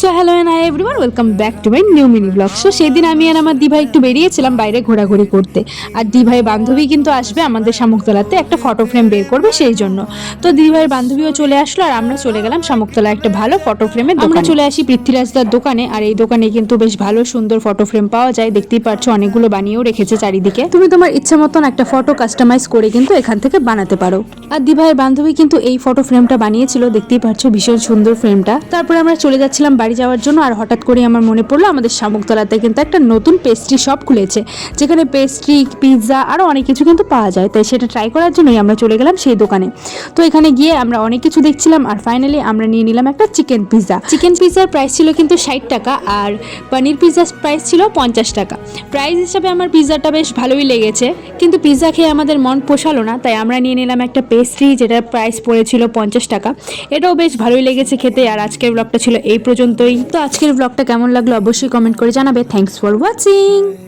So hello and hi everyone, welcome back to my new mini blog. So সেদিন আমি আর আমার দিভাই একটু বেরিয়েছিলাম বাইরে ঘোরাঘুরি করতে, আর দিভাই বান্ধবী কিন্তু আসবে আমাদের শামুকতলাতে একটা ফটো ফ্রেম বের করবে সেই জন্য। তো দিভাইয়ের বান্ধবীও চলে আসলো আর আমরা চলে গেলাম শামুকতলা একটা ভালো ফটো ফ্রেমের দোকানে। আমরা চলে আসি পৃথ্বীরাজদার দোকানে, আর এই দোকানে কিন্তু বেশ ভালো সুন্দর ফটো ফ্রেম পাওয়া যায়। দেখতেই পাচ্ছ অনেকগুলো বানিয়েও রেখেছে চারিদিকে। তুমি তোমার ইচ্ছা মতন একটা ফটো কাস্টমাইজ করে কিন্তু এখান থেকে বানাতে পারো। আর দিভাইয়ের বান্ধবী কিন্তু এই ফটো ফ্রেমটা বানিয়েছিল, দেখতেই পাচ্ছ ভীষণ সুন্দর ফ্রেমটা। তারপরে আমরা চলে যাচ্ছিলাম বাড়ি যাওয়ার জন্য, আর হঠাৎ করে আমার মনে পড়লো আমাদের শামুকতলাতে কিন্তু একটা নতুন পেস্ট্রি শপ খুলেছে, যেখানে পেস্ট্রি, পিৎজা আরও অনেক কিছু কিন্তু পাওয়া যায়। তাই সেটা ট্রাই করার জন্যই আমরা চলে গেলাম সেই দোকানে। তো এখানে গিয়ে আমরা অনেক কিছু দেখছিলাম, আর ফাইনালি আমরা নিয়ে নিলাম একটা চিকেন পিৎজা। চিকেন পিৎজার প্রাইস ছিল কিন্তু 60 টাকা, আর পনির পিৎজার প্রাইস ছিল 50 টাকা। প্রাইস হিসাবে আমার পিৎজাটা বেশ ভালোই লেগেছে, কিন্তু পিৎজা খেয়ে আমাদের মন পোষালো না, তাই আমরা নিয়ে নিলাম একটা পেস্ট্রি, যেটার প্রাইস পড়েছিল 50 টাকা। এটাও বেশ ভালোই লেগেছে খেতে। আর আজকের ব্লগটা ছিল এই পর্যন্তই। তো আজকের ব্লগটা কেমন লাগলো অবশ্যই কমেন্ট করে জানাবে। Thanks for watching.